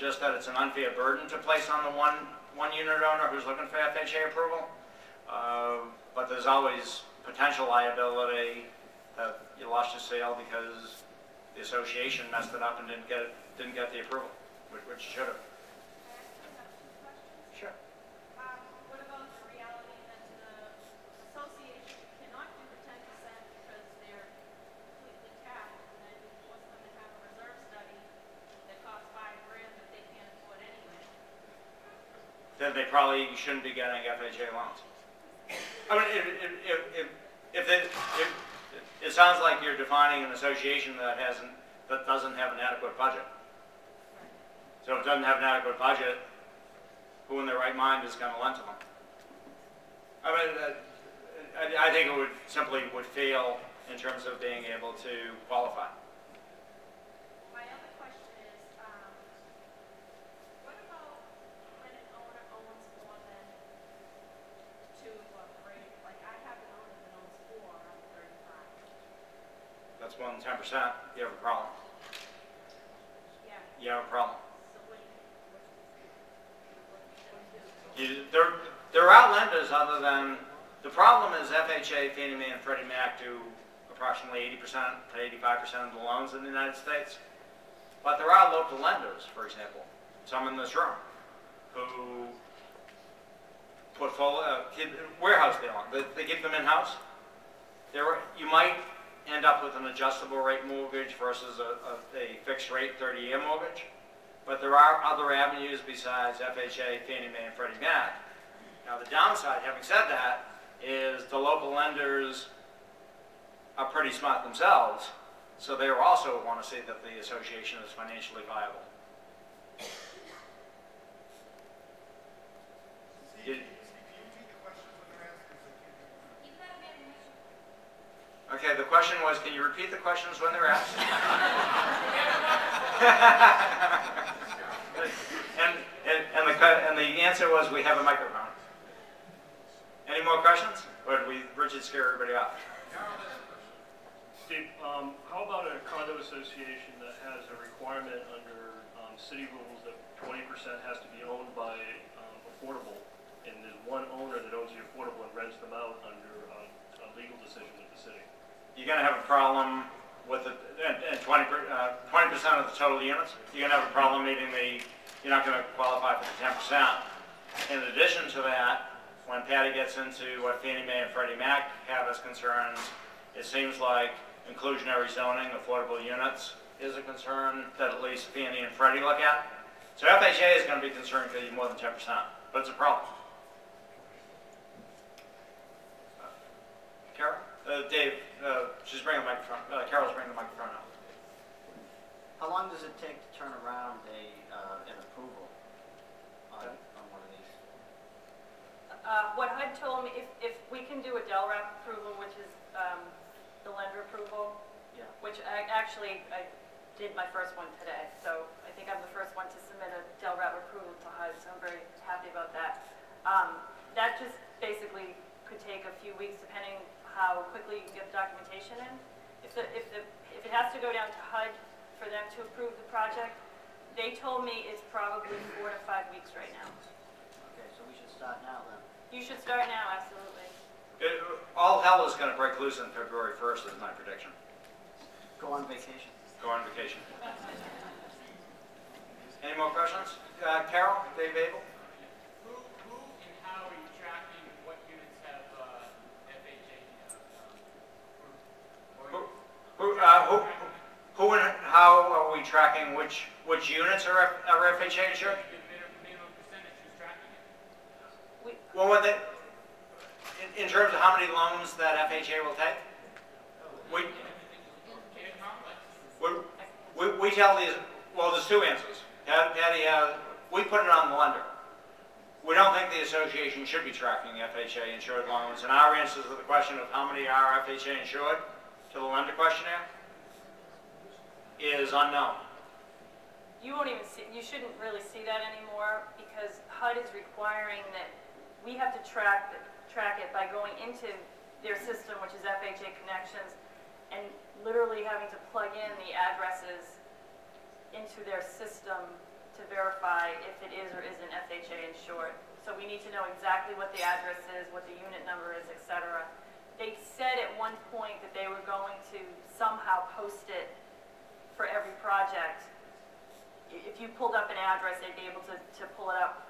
just that it's an unfair burden to place on the one unit owner who's looking for FHA approval. But there's always potential liability that you lost your sale because the association messed it up and didn't get the approval, which should have. Sure. What about the reality that the association cannot do the 10% because they're completely capped, and then you force them to have a reserve study that costs $5,000 that they can't afford anyway? Then they probably shouldn't be getting FHA loans. I mean, it sounds like you're defining an association that doesn't have an adequate budget. So if it doesn't have an adequate budget, who in their right mind is going to lend to them? I mean, I think it would fail in terms of being able to qualify. My other question is, what about when an owner owns more than 2 or 3? Like I have an owner that owns 4 out of 35. That's more than 10%. You have a problem. Yeah. You have a problem. So what There are lenders other than, the problem is FHA, Fannie Mae, and Freddie Mac do approximately 80% to 85% of the loans in the United States. But there are local lenders, for example, some in this room, who warehouse they own. They keep them in-house. You might end up with an adjustable rate mortgage versus a fixed rate 30-year mortgage. But there are other avenues besides FHA, Fannie Mae, and Freddie Mac. Now the downside, having said that, is the local lenders are pretty smart themselves, so they also want to see that the association is financially viable. Okay, the question was, can you repeat the questions when they're asked? and the answer was, we have a microphone. Any more questions? Or did Richard scare everybody off? Steve, how about a condo association that has a requirement under city rules that 20% has to be owned by affordable, and there's one owner that owns the affordable and rents them out under a legal decision of the city? You're going to have a problem with the 20% of the total units. You're going to have a problem meeting you're not going to qualify for the 10%. In addition to that, when Patty gets into what Fannie Mae and Freddie Mac have as concerns, it seems like inclusionary zoning, affordable units, is a concern that at least Fannie and Freddie look at. So FHA is going to be concerned because you're more than 10%, but it's a problem. Carol? Dave, she's bringing the microphone. Carol's bringing the microphone up. How long does it take to turn around an approval on one of these? What HUD told me, if we can do a DELRAP approval, which is the lender approval, yeah. Which I did my first one today, so I think I'm the first one to submit a DELRAP approval to HUD, so I'm very happy about that. That just basically could take a few weeks depending how quickly you can get the documentation in. If it has to go down to HUD for them to approve the project, they told me it's probably 4 to 5 weeks right now. Okay, so we should start now then. You should start now, absolutely. All hell is going to break loose on February 1st is my prediction. Go on vacation. Go on vacation. Any more questions? Carol, Dave Abel? Who and how are you tracking what units have FHA approved? Who and how are we tracking which units are FHA insured? The minimum percentage who's tracking it? Well, in terms of how many loans that FHA will take, we tell these. Well, there's two answers. Patty, we put it on the lender. We don't think the association should be tracking FHA insured loans, and our answer to the question of how many are FHA insured to the lender questionnaire is unknown. You won't even see, you shouldn't really see that anymore because HUD is requiring that we have to track it by going into their system, which is FHA Connections, and literally having to plug in the addresses into their system to verify verify if it is or isn't FHA insured. So we need to know exactly what the address is, what the unit number is, etc. They said at one point that they were going to somehow post it for every project. If you pulled up an address, they'd be able to pull it up,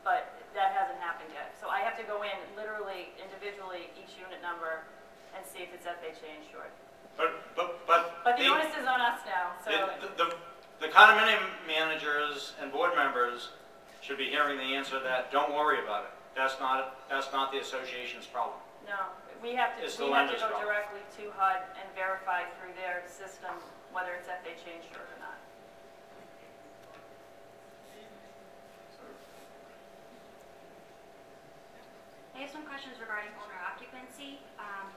but that hasn't happened yet. So I have to go in literally, individually, each unit number and see if it's FHA insured. But the onus is on us now, so. The condominium managers and board members should be hearing the answer that, don't worry about it. That's not the association's problem. No, we have to It's go the lender's problem. directly to HUD and verify through their system whether it's FHA insured or not. I have some questions regarding owner occupancy,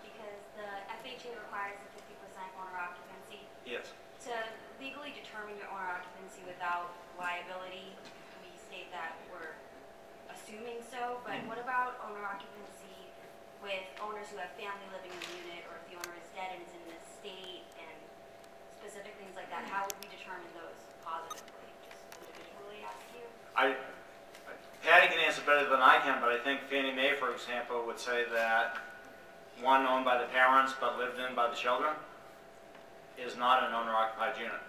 because the FHA requires a 50% owner occupancy. Yes. To legally determine your owner occupancy without liability, we state that we're assuming so, but what about owner occupancy with owners who have family living in the unit, or if the owner is dead and is in an estate, and specific things like that? How would we determine those positively? Just individually ask you? Patty can answer better than I can, but I think Fannie Mae, for example, would say that one owned by the parents but lived in by the children is not an owner-occupied unit.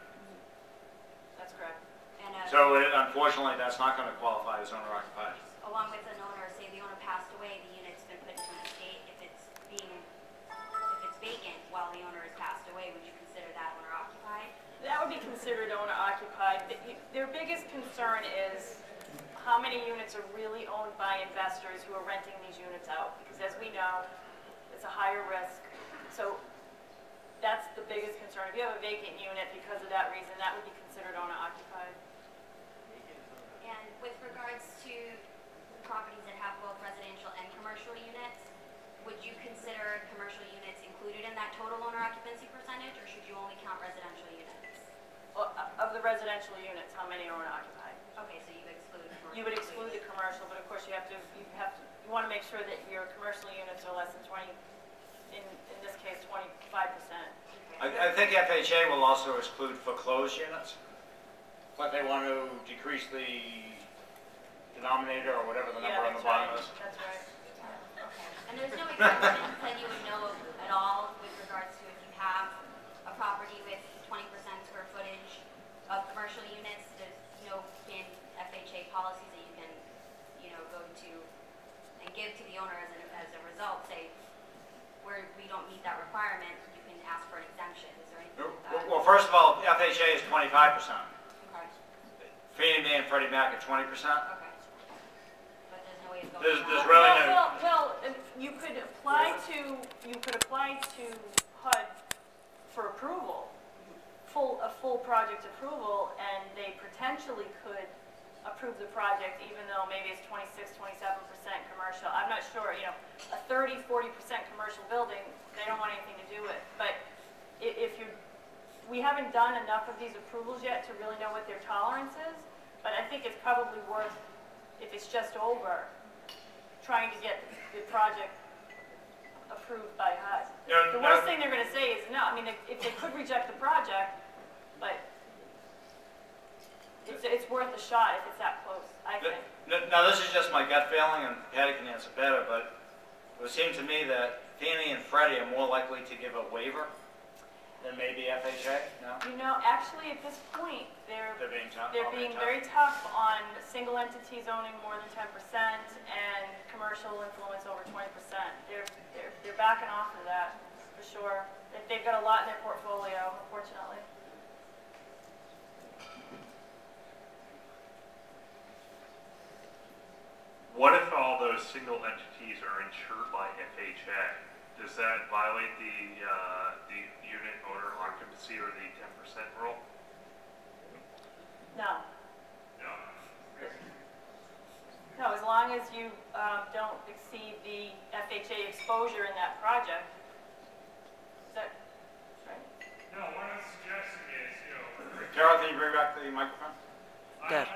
That's correct. And So unfortunately, that's not going to qualify as owner-occupied. along with an owner, say the owner passed away, the unit's been put into an estate. If it's vacant while the owner has passed away, would you consider that owner occupied? That would be considered owner occupied. Their biggest concern is how many units are really owned by investors who are renting these units out. Because as we know, it's a higher risk. So that's the biggest concern. If you have a vacant unit because of that reason, that would be considered owner occupied. And with regards to properties that have both residential and commercial units, would you consider commercial units included in that total owner occupancy percentage, or should you only count residential units? Well, of the residential units, how many are owner occupied? Okay, so you exclude commercial. You would exclude the commercial, but of course you want to make sure that your commercial units are less than 20, in this case, 25%. I think FHA will also exclude foreclosed units, but they want to decrease the denominator or whatever the number on the bottom is. That's right. Okay. And there's no exemptions that you would know of at all with regards to if you have a property with 20% square footage of commercial units, there's no FHA policies that you can, go to and give to the owner as a result, say, where we don't meet that requirement, you can ask for an exemption. Is there anything like that? Well, first of all, FHA is 25%. Okay. Fannie Mae and Freddie Mac are 20%. Okay. But there's no way of going There's around. really no. Well, you could apply to HUD for approval, a full project approval, and they potentially could approve the project even though maybe it's 26, 27% commercial. I'm not sure, a 30, 40% commercial building, they don't want anything to do with. But we haven't done enough of these approvals yet to really know what their tolerance is, but I think it's probably worth, if it's just over, trying to get the project approved by HUD. The worst thing they're going to say is no. I mean, if they could reject the project, but it's worth a shot if it's that close, I think. Now, this is just my gut feeling, and Patty can answer better, but it would seem to me that Fannie and Freddie are more likely to give a waiver than maybe FHA, no? Actually, at this point, they're being tough. They're being very tough on single entities owning more than 10% and commercial influence over 20%. They're backing off of that, for sure. They've got a lot in their portfolio, unfortunately. What if all those single entities are insured by FHA? Does that violate the unit owner occupancy or the 10% rule? No. No. No, as long as you don't exceed the FHA exposure in that project. Is that right? No, what I'm suggesting is, Carol, can you bring back the microphone? I